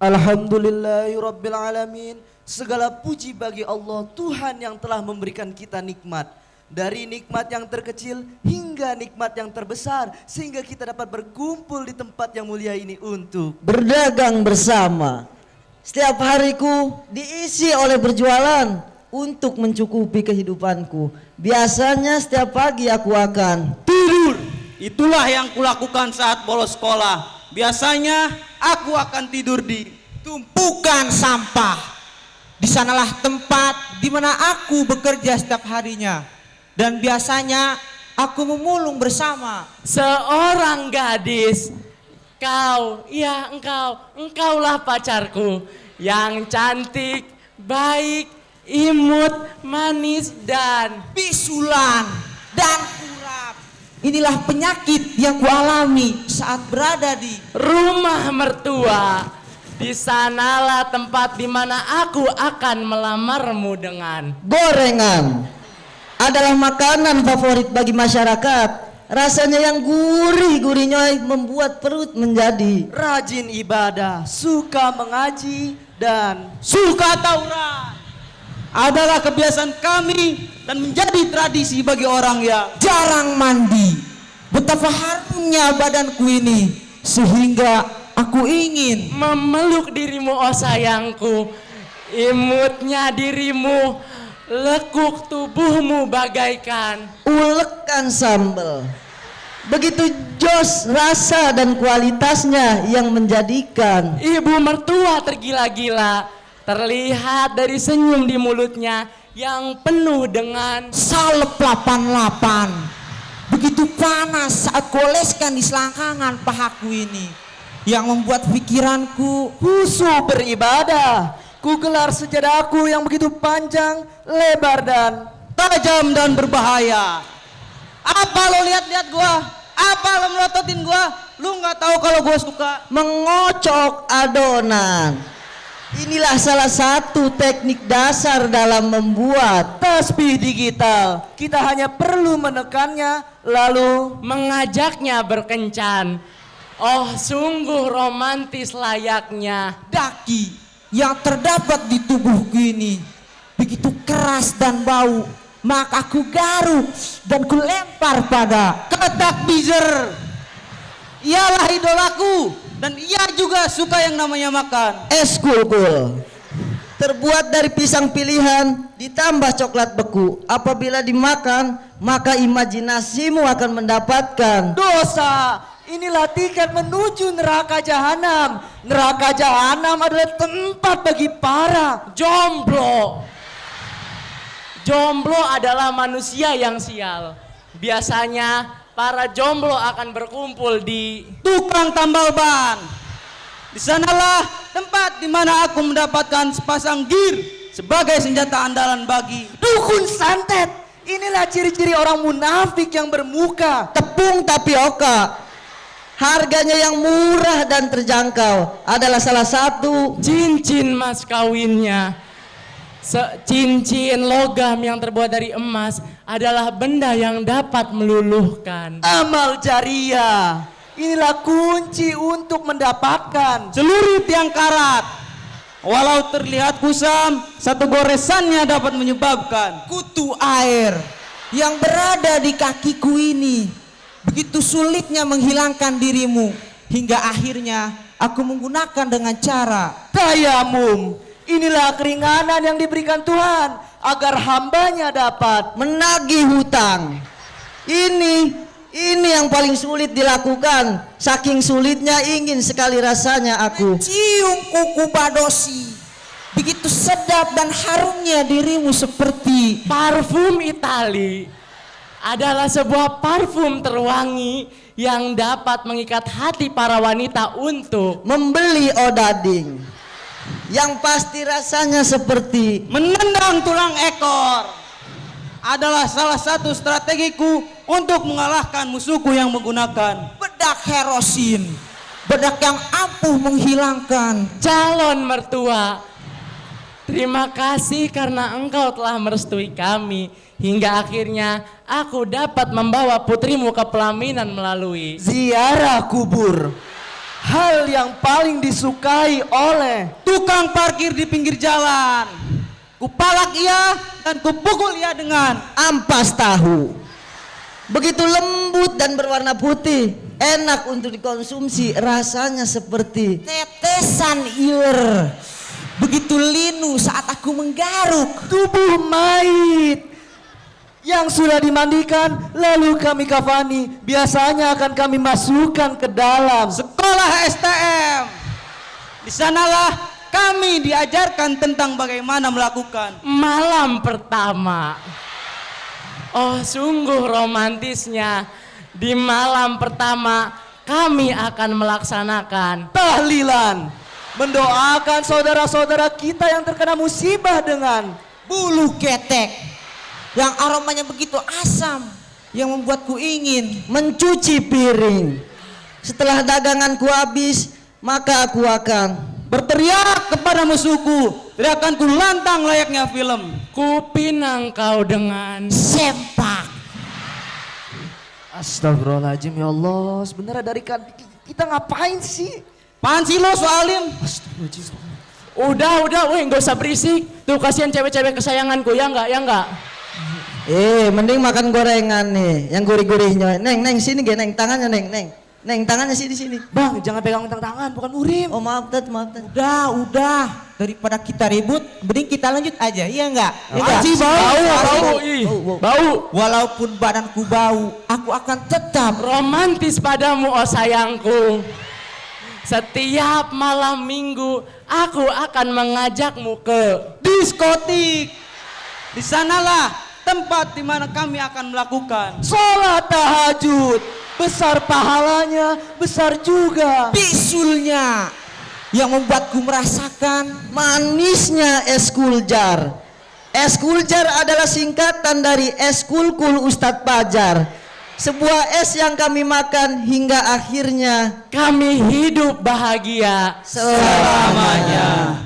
Alhamdulillahirabbil alamin. Segala puji bagi Allah, Tuhan yang telah memberikan kita nikmat. Dari nikmat yang terkecil hingga nikmat yang terbesar, sehingga kita dapat berkumpul di tempat yang mulia ini untuk berdagang bersama. Setiap hariku diisi oleh berjualan untuk mencukupi kehidupanku. Biasanya setiap pagi aku akan tidur. Itulah yang kulakukan saat bolos sekolah. Biasanya aku akan tidur di tumpukan sampah. Di sanalah tempat di mana aku bekerja setiap harinya. Dan biasanya aku memulung bersama seorang gadis. Engkaulah pacarku yang cantik, baik, imut, manis, dan bisulan dan kurap. Inilah penyakit yang kualami saat berada di rumah mertua. Di sanalah tempat di mana aku akan melamarmu dengan gorengan. Adalah makanan favorit bagi masyarakat. Rasanya yang gurih-gurihnya membuat perut menjadi rajin ibadah, suka mengaji, dan suka Taurat. Adalah kebiasaan kami dan menjadi tradisi bagi orang yang jarang mandi. Betapa harumnya badanku ini, sehingga aku ingin memeluk dirimu, oh sayangku. Imutnya dirimu, lekuk tubuhmu bagaikan ulekan sambal. Begitu jos rasa dan kualitasnya yang menjadikan ibu mertua tergila-gila. Terlihat dari senyum di mulutnya yang penuh dengan salep 88. Begitu panas saat kuoleskan di selangkangan pahaku ini, yang membuat pikiranku khusyuk beribadah. Ku gelar sejadaku yang begitu panjang, lebar, dan tajam dan berbahaya. Apa lo lihat-lihat gua? Apa lo melototin gua? Lu nggak tahu kalau gua suka mengocok adonan. Inilah salah satu teknik dasar dalam membuat tasbih digital. Kita hanya perlu menekannya lalu mengajaknya berkencan. Oh, sungguh romantis layaknya. Daki yang terdapat di tubuhku ini begitu keras dan bau, maka aku garuk dan kulempar pada ketak bizer. Ialah idolaku dan ia juga suka yang namanya makan es kulkul. Terbuat dari pisang pilihan ditambah coklat beku. Apabila dimakan, maka imajinasimu akan mendapatkan dosa. Inilah tiket menuju neraka jahanam. Neraka jahanam adalah tempat bagi para jomblo. Jomblo adalah manusia yang sial. Biasanya para jomblo akan berkumpul di tukang tambal ban. Di sanalah tempat di mana aku mendapatkan sepasang gear sebagai senjata andalan bagi dukun santet. Inilah ciri-ciri orang munafik yang bermuka tepung tapioka. Harganya yang murah dan terjangkau adalah salah satu cincin mas kawinnya. Cincin logam yang terbuat dari emas adalah benda yang dapat meluluhkan amal jariah. Inilah kunci untuk mendapatkan celurit yang karat. Walau terlihat kusam, satu goresannya dapat menyebabkan kutu air yang berada di kakiku ini. Begitu sulitnya menghilangkan dirimu, hingga akhirnya aku menggunakan dengan cara tayamum. Inilah keringanan yang diberikan Tuhan agar hambanya dapat menagih hutang. Ini yang paling sulit dilakukan. Saking sulitnya ingin sekali rasanya aku cium kuku badosi. Begitu sedap dan harumnya dirimu seperti parfum Itali. Adalah sebuah parfum terwangi yang dapat mengikat hati para wanita untuk membeli odading. Yang pasti rasanya seperti menendang tulang ekor. Adalah salah satu strategiku untuk mengalahkan musuhku yang menggunakan bedak herosin. Bedak yang ampuh menghilangkan calon mertua. Terima kasih karena engkau telah merestui kami. Hingga akhirnya aku dapat membawa putrimu ke pelaminan melalui ziarah kubur. hal yang paling disukai oleh tukang parkir di pinggir jalan. Kupalak ia dan kupukul ia dengan ampas tahu. Begitu lembut dan berwarna putih, enak untuk dikonsumsi, rasanya seperti Tetesan iur. Begitu linu saat aku menggaruk. tubuh mayit yang sudah dimandikan lalu kami kafani. Biasanya akan kami masukkan ke dalam sekolah STM. Di sanalah kami diajarkan tentang bagaimana melakukan Malam pertama. Oh, sungguh romantisnya. Di malam pertama kami akan melaksanakan tahlilan, mendoakan saudara-saudara kita yang terkena musibah dengan Bulu ketek yang aromanya begitu asam, yang membuatku ingin mencuci piring. Setelah daganganku habis, maka aku akan berteriak kepada musuhku. Teriakanku lantang layaknya film. kupinang kau dengan sempak. Astagfirullahaladzim, ya Allah. Sebenarnya dari kita ngapain sih? Apaan sih lo soalin? Astagfirullahaladzim. udah, weh nggak usah berisik. Tuh kasihan cewek-cewek kesayanganku, ya nggak? mending makan gorengan nih, yang gurih-gurihnya. Neng, sini ge, Neng, tangannya Neng, tangannya sini. Bang, jangan pegang tangan, bukan murim. Oh, maaf, Tat. Udah. Daripada kita ribut, mending kita lanjut aja, iya enggak? Masih Bau. Walaupun badanku bau, aku akan tetap Romantis padamu, oh sayangku. Setiap malam minggu aku akan mengajakmu ke Diskotik. Di sanalah tempat di mana kami akan melakukan Sholat tahajud, besar pahalanya, besar juga bisulnya yang membuatku merasakan manisnya eskuljar. Eskuljar adalah singkatan dari Eskulkul Ustadz Pajar. Sebuah es yang kami makan hingga akhirnya kami hidup bahagia selamanya.